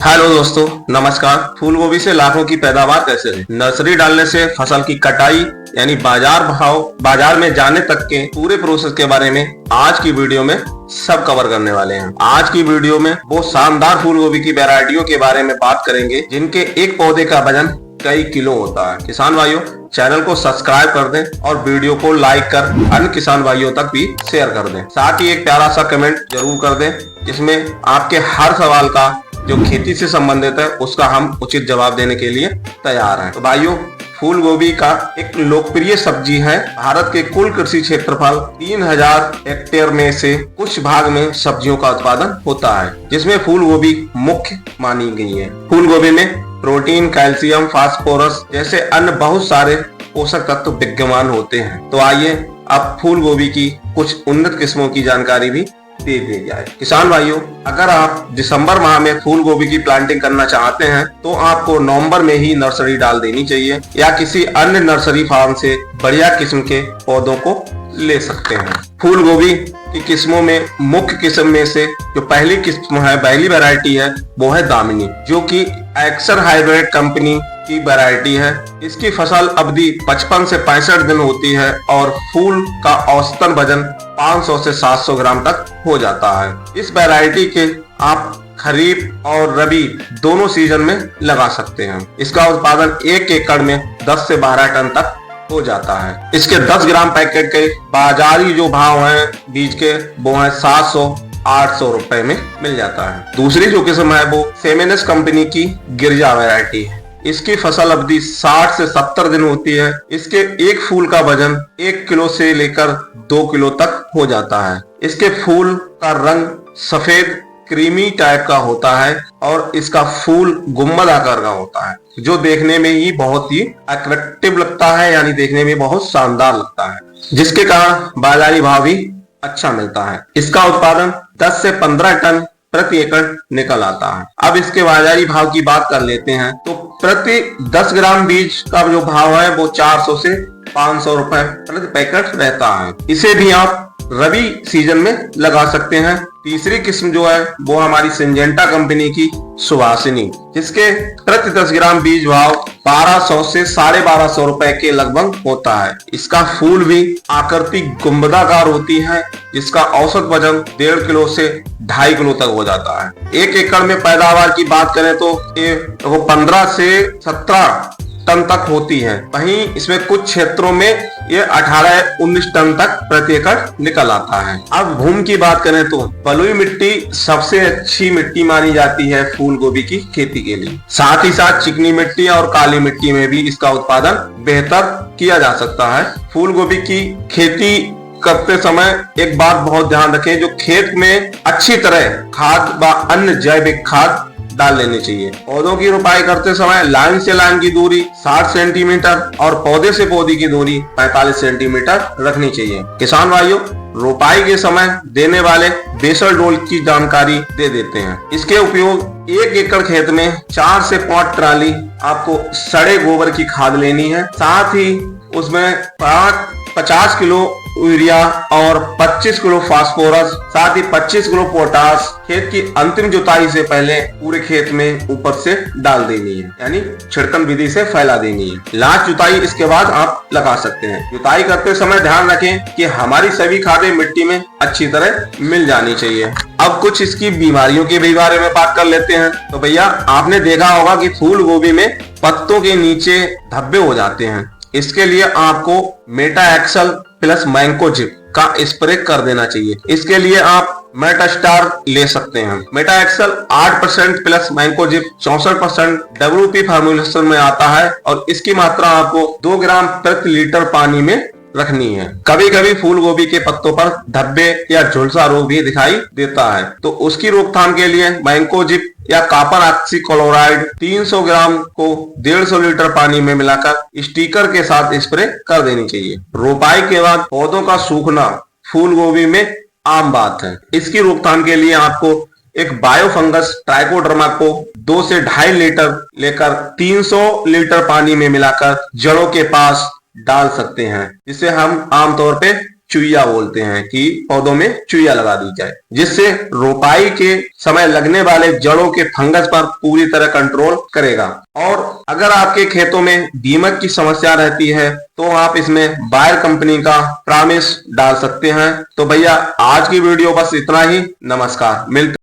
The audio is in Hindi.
हेलो दोस्तों, नमस्कार। फूल गोभी से लाखों की पैदावार कैसे है? नर्सरी डालने से फसल की कटाई यानी बाजार में जाने तक के पूरे प्रोसेस के बारे में आज की वीडियो में सब कवर करने वाले हैं। आज की वीडियो में वो शानदार फूल गोभी की वैरायटियों के बारे में बात करेंगे जिनके एक पौधे का वजन कई किलो होता है। किसान भाइयों, चैनल को सब्सक्राइब कर दें और वीडियो को लाइक कर अन्य किसान भाइयों तक भी शेयर कर दें। साथ ही एक प्यारा सा कमेंट जरूर कर दें जिसमें आपके हर सवाल का जो खेती से संबंधित है उसका हम उचित जवाब देने के लिए तैयार हैं। तो भाइयों, फूल गोभी का एक लोकप्रिय सब्जी है। भारत के कुल कृषि क्षेत्रफल 3000 हेक्टेयर में से कुछ भाग में सब्जियों का उत्पादन होता है, जिसमें फूल गोभी मुख्य मानी गई है। फूल गोभी में प्रोटीन, कैल्शियम, फास्फोरस जैसे अन्य बहुत सारे पोषक तत्व विद्यमान होते हैं। तो आइए अब फूल गोभी की कुछ उन्नत किस्मों की जानकारी भी दे दी जाए। किसान भाइयों, अगर आप दिसंबर माह में फूल गोभी की प्लांटिंग करना चाहते हैं तो आपको नवंबर में ही नर्सरी डाल देनी चाहिए या किसी अन्य नर्सरी फार्म से बढ़िया किस्म के पौधों को ले सकते हैं। फूल गोभी की किस्मों में मुख्य किस्म में से जो पहली किस्म है, पहली वैरायटी है, वो है दामिनी, जो कि एक्सर हाइब्रिड कंपनी की वैरायटी है। इसकी फसल अवधि 55 से 65 दिन होती है और फूल का औसतन वजन 500 से 700 ग्राम तक हो जाता है। इस वैरायटी के आप खरीफ और रबी दोनों सीजन में लगा सकते हैं। इसका उत्पादन 1 एकड़ में 10 से 12 टन तक हो जाता है। इसके 10 ग्राम पैकेट के बाजारी जो भाव हैं बीज के, वो है 700-800 रुपए में मिल जाता है। दूसरी जो किस्म है वो सेमेनस कंपनी की गिरजा वैरायटी है। इसकी फसल अवधि 60 से 70 दिन होती है। इसके एक फूल का वजन 1 किलो से लेकर 2 किलो तक हो जाता है। इसके फूल का रंग सफेद क्रीमी टाइप का होता है और इसका फूल गुम्बद आकार का होता है, जो देखने में ही बहुत ही अट्रैक्टिव लगता है, यानी देखने में बहुत शानदार लगता है, जिसके कारण बाजारी भाव भी अच्छा मिलता है। इसका उत्पादन 10 से 15 टन प्रति एकड़ निकल आता है। अब इसके बाजारी भाव की बात कर लेते हैं तो प्रति 10 ग्राम बीज का जो भाव है वो 400 से 500 रुपए प्रति पैकेट रहता है। इसे भी आप रबी सीजन में लगा सकते हैं। तीसरी किस्म जो है वो हमारी सिंजेंटा कंपनी की सुवासिनी, जिसके प्रति 10 ग्राम बीज भाव 1200 से 1250 रुपए के लगभग होता है। इसका फूल भी आकृति गुंबदाकार होती है, जिसका औसत वजन 1.5 किलो से 2.5 किलो तक हो जाता है। 1 एकड़ में पैदावार की बात करें तो वो 15 से 17 टन तक होती है। वहीं इसमें कुछ क्षेत्रों में ये 18-19 टन तक प्रति एकड़ निकल आता है। अब भूमि की बात करें तो बलुई मिट्टी सबसे अच्छी मिट्टी मानी जाती है फूल गोभी की खेती के लिए। साथ ही साथ चिकनी मिट्टी और काली मिट्टी में भी इसका उत्पादन बेहतर किया जा सकता है। फूल गोभी की खेती करते समय एक बात बहुत ध्यान रखें, जो खेत में अच्छी तरह खाद व अन्य जैविक खाद डाल लेनी चाहिए। पौधों की रोपाई करते समय लाइन से लाइन की दूरी 60 सेंटीमीटर और पौधे से पौधे की दूरी 45 सेंटीमीटर रखनी चाहिए। किसान भाइयों, रोपाई के समय देने वाले बेसल डोल की जानकारी दे देते हैं। इसके उपयोग 1 एकड़ खेत में 4 से 5 ट्राली आपको सड़े गोबर की खाद लेनी है। साथ ही उसमें 50 किलो यूरिया और 25 किलो फास्फोरस, साथ ही 25 किलो पोटास खेत की अंतिम जुताई से पहले पूरे खेत में ऊपर से डाल देनी है, यानी छिड़कन विधि से फैला देनी है। लास्ट जुताई इसके बाद आप लगा सकते हैं। जुताई करते समय ध्यान रखें कि हमारी सभी खादें मिट्टी में अच्छी तरह मिल जानी चाहिए। अब कुछ इसकी बीमारियों के भी बारे में बात कर लेते हैं। तो भैया, आपने देखा होगा कि फूल गोभी में पत्तों के नीचे धब्बे हो जाते हैं। इसके लिए आपको मेटा एक्सल प्लस मैंकोजिब का स्प्रे कर देना चाहिए। इसके लिए आप मेटास्टार ले सकते हैं। Metalaxyl 8% plus mancozeb 64% WP formulation में आता है और इसकी मात्रा आपको 2 ग्राम प्रति लीटर पानी में रखनी है। कभी कभी फूल गोभी के पत्तों पर धब्बे या झुलसा रोग भी दिखाई देता है, तो उसकी रोकथाम के लिए मैंकोजिब या कॉपर ऑक्सीक्लोराइड 300 ग्राम को 150 लीटर पानी में मिलाकर स्टिकर के साथ स्प्रे कर देनी चाहिए। रोपाई के बाद पौधों का सूखना फूल गोभी में आम बात है। इसकी रोकथाम के लिए आपको एक बायोफंगस ट्राइकोडर्मा को 2 से 2.5 लीटर लेकर 300 लीटर पानी में मिलाकर जड़ों के पास डाल सकते हैं, जिसे हम आमतौर पे चुईया बोलते हैं कि पौधों में चुईया लगा दी जाए, जिससे रोपाई के समय लगने वाले जड़ों के फंगस पर पूरी तरह कंट्रोल करेगा। और अगर आपके खेतों में दीमक की समस्या रहती है तो आप इसमें बायर कंपनी का प्रॉमिस डाल सकते हैं। तो भैया आज की वीडियो बस इतना ही। नमस्कार, मिलते